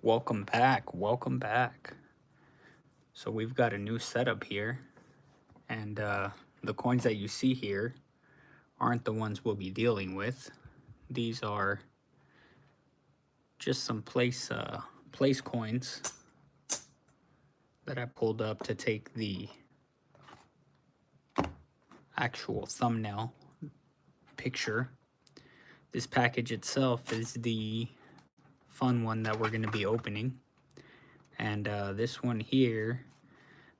Welcome back. Welcome back. So we've got a new setup here, and the coins that you see here aren't the ones we'll be dealing with. These are just some place coins that I pulled up to take the actual thumbnail picture. This package itself is the fun one that we're going to be opening, and this one here.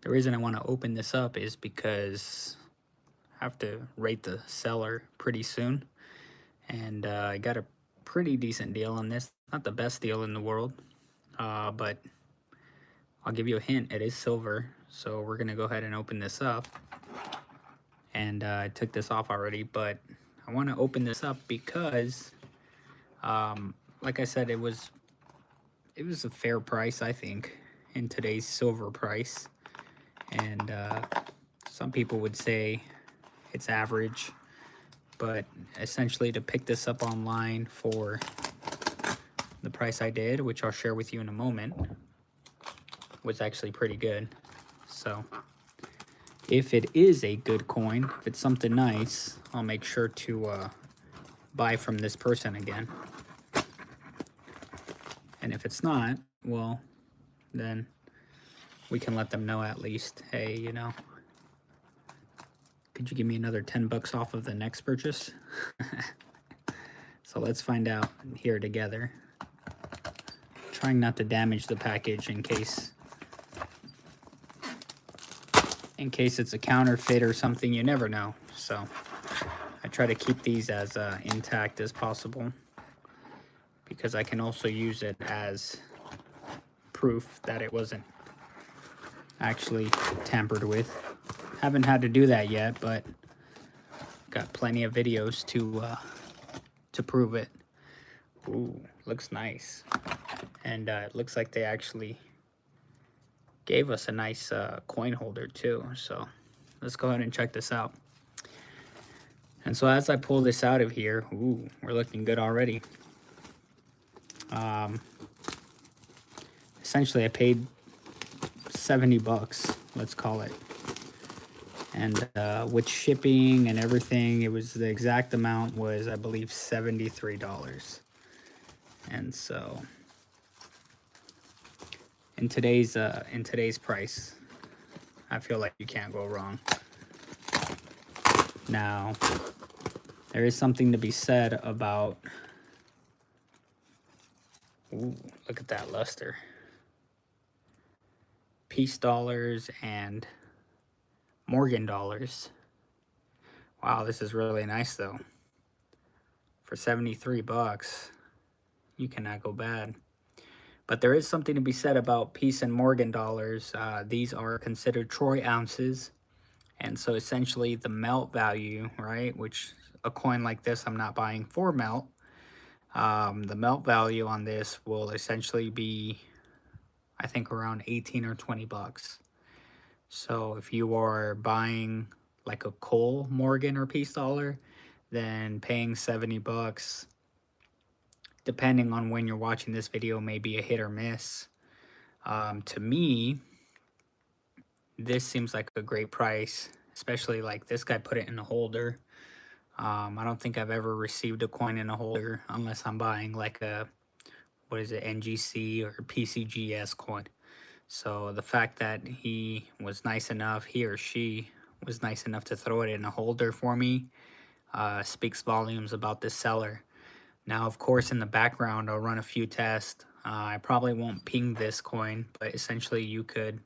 The reason I want to open this up is because have to rate the seller pretty soon, and I got a pretty decent deal on this. Not the best deal in the world, but I'll give you a hint. It is silver, so we're gonna go ahead and open this up. And I took this off already, but I want to open this up because, like I said, it was a fair price, I think, in today's silver price. And some people would say it's average, but essentially to pick this up online for the price I did, which I'll share with you in a moment, was actually pretty good. So if it is a good coin, if it's something nice, I'll make sure to buy from this person again. And if it's not, well, then we can let them know at least, hey, could you give me another 10 bucks off of the next purchase? So let's find out here together. Trying not to damage the package in case it's a counterfeit or something. You never know. So I try to keep these as intact as possible, because I can also use it as proof that it wasn't actually tampered with. Haven't had to do that yet, but got plenty of videos to prove it. Ooh, looks nice. And it looks like they actually gave us a nice coin holder too. So let's go ahead and check this out. And so as I pull this out of here, ooh, we're looking good already. Essentially I paid 70 bucks, let's call it. And with shipping and everything, it was the exact amount was, I believe, $73. And so in today's price, I feel like you can't go wrong. Now, there is something to be said about, ooh, look at that luster. Peace dollars and Morgan dollars. Wow, this is really nice though. For 73 bucks, you cannot go bad. But there is something to be said about Peace and Morgan dollars. These are considered troy ounces. And so essentially the melt value, right, which a coin like this I'm not buying for melt. The melt value on this will essentially be, I think, around 18 or 20 bucks. So if you are buying like a Cole Morgan or Peace dollar, then paying 70 bucks, depending on when you're watching this video, may be a hit or miss. To me, this seems like a great price, especially like this guy put it in a holder. I don't think I've ever received a coin in a holder unless I'm buying like a, what is it, NGC or PCGS coin. So the fact that he was nice enough, he or she was nice enough to throw it in a holder for me, speaks volumes about this seller. Now, of course, in the background, I'll run a few tests. I probably won't ping this coin, but essentially you could,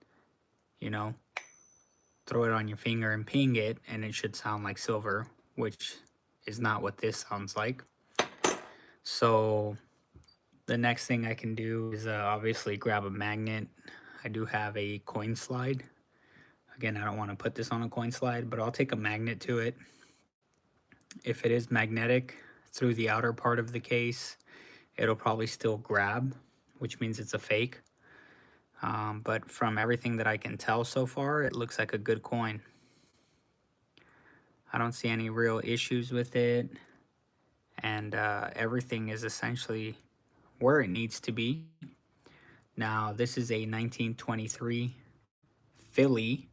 throw it on your finger and ping it, and it should sound like silver, which is not what this sounds like. So the next thing I can do is obviously grab a magnet. I do have a coin slide. Again, I don't want to put this on a coin slide, but I'll take a magnet to it. If it is magnetic through the outer part of the case, it'll probably still grab, which means it's a fake. But from everything that I can tell so far, it looks like a good coin. I don't see any real issues with it, and everything is essentially where it needs to be. Now, this is a 1923 Philly,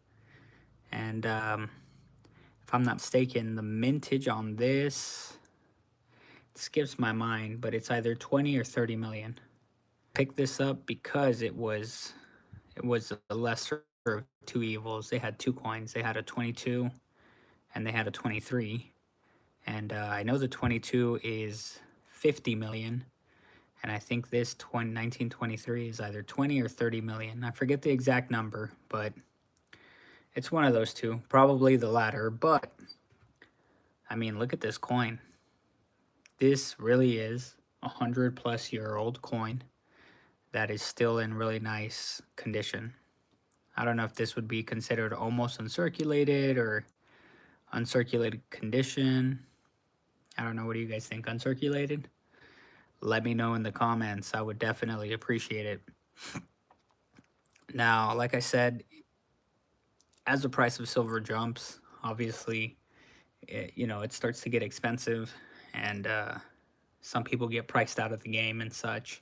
and if I'm not mistaken, the mintage on this skips my mind, but it's either 20 or 30 million. Picked this up because it was the lesser of two evils. They had two coins. They had a 22 and they had a 23. And I know the 22 is 50 million. And I think this 1923 is either 20 or 30 million. I forget the exact number, but it's one of those two. Probably the latter. But, I mean, look at this coin. This really is a 100+ year old coin that is still in really nice condition. I don't know if this would be considered almost uncirculated or uncirculated condition. I don't know. What do you guys think? Uncirculated? Let me know in the comments. I would definitely appreciate it. Now, like I said, as the price of silver jumps, obviously, it starts to get expensive, and some people get priced out of the game and such.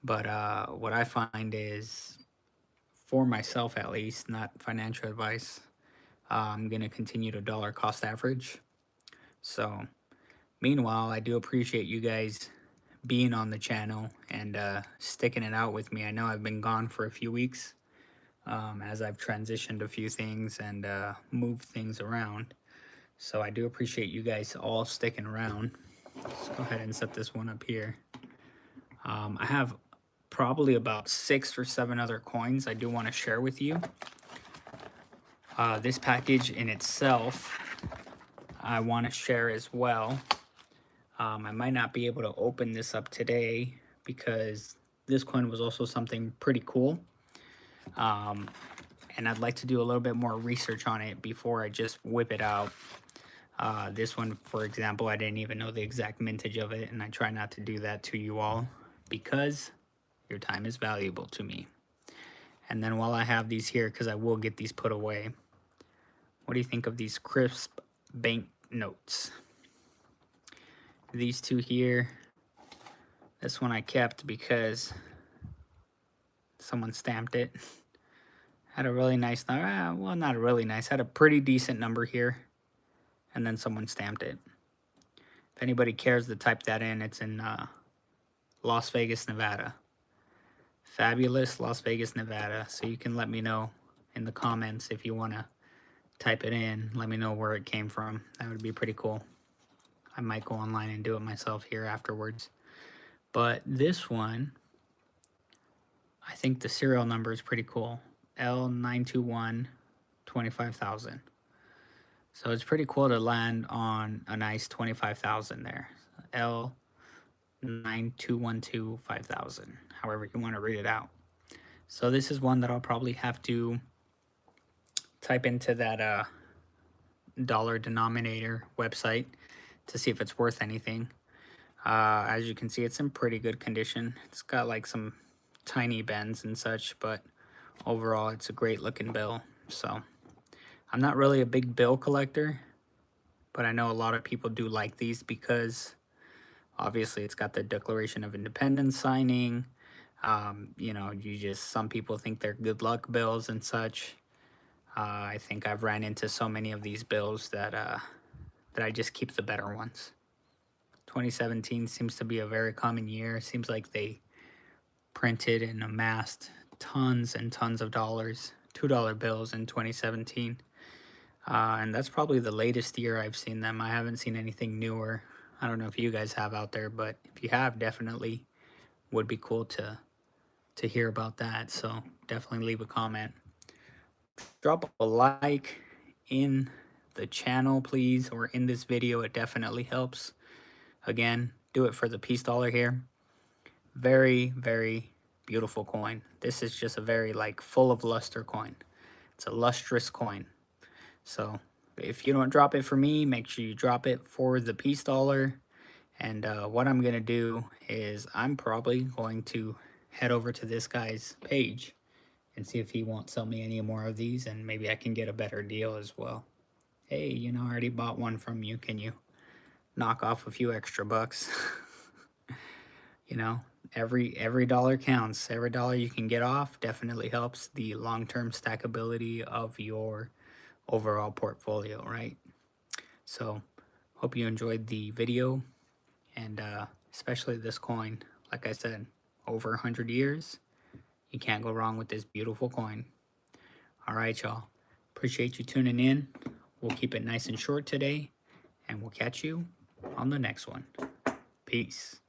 But what I find is, for myself at least, not financial advice, I'm going to continue to dollar cost average. So, meanwhile, I do appreciate you guys being on the channel and sticking it out with me. I know I've been gone for a few weeks as I've transitioned a few things and moved things around. So I do appreciate you guys all sticking around. Let's go ahead and set this one up here. I have probably about 6 or 7 other coins I do want to share with you. This package in itself, I want to share as well. I might not be able to open this up today because this coin was also something pretty cool. And I'd like to do a little bit more research on it before I just whip it out. This one, for example, I didn't even know the exact mintage of it, and I try not to do that to you all because your time is valuable to me. And then while I have these here, because I will get these put away, what do you think of these crisp bank notes? These two here, this one I kept because someone stamped it. Had a really nice, well, not really nice, had a pretty decent number here, and then someone stamped it. If anybody cares to type that in, it's in Las Vegas, Nevada. Fabulous Las Vegas, Nevada. So you can let me know in the comments if you want to type it in. Let me know where it came from. That would be pretty cool. I might go online and do it myself here afterwards. But this one, I think the serial number is pretty cool. L921 25,000. So it's pretty cool to land on a nice 25,000 there. L9212 5000. However you want to read it out. So this is one that I'll probably have to type into that dollar denominator website to see if it's worth anything. As you can see, it's in pretty good condition. It's got like some tiny bends and such, but overall it's a great looking bill. So I'm not really a big bill collector, but I know a lot of people do like these because obviously it's got the Declaration of Independence signing. Some people think they're good luck bills and such. I think I've ran into so many of these bills that I just keep the better ones. 2017 seems to be a very common year. Seems like they printed and amassed tons and tons of dollars, $2 bills in 2017. And that's probably the latest year I've seen them. I haven't seen anything newer. I don't know if you guys have out there, but if you have, definitely would be cool to hear about that. So definitely leave a comment. Drop a like in the channel, please, or in this video. It definitely helps. Again, do it for the peace dollar here. Very, very beautiful coin. This is just a very full of luster coin. It's a lustrous coin. So if you don't drop it for me, make sure you drop it for the peace dollar. And what I'm going to do is I'm probably going to head over to this guy's page and see if he won't sell me any more of these, and maybe I can get a better deal as well. Hey, I already bought one from you. Can you knock off a few extra bucks? every dollar counts. Every dollar you can get off definitely helps the long-term stackability of your overall portfolio, right? So hope you enjoyed the video, and especially this coin. Like I said, over 100 years, you can't go wrong with this beautiful coin. All right, y'all. Appreciate you tuning in. We'll keep it nice and short today, and we'll catch you on the next one. Peace.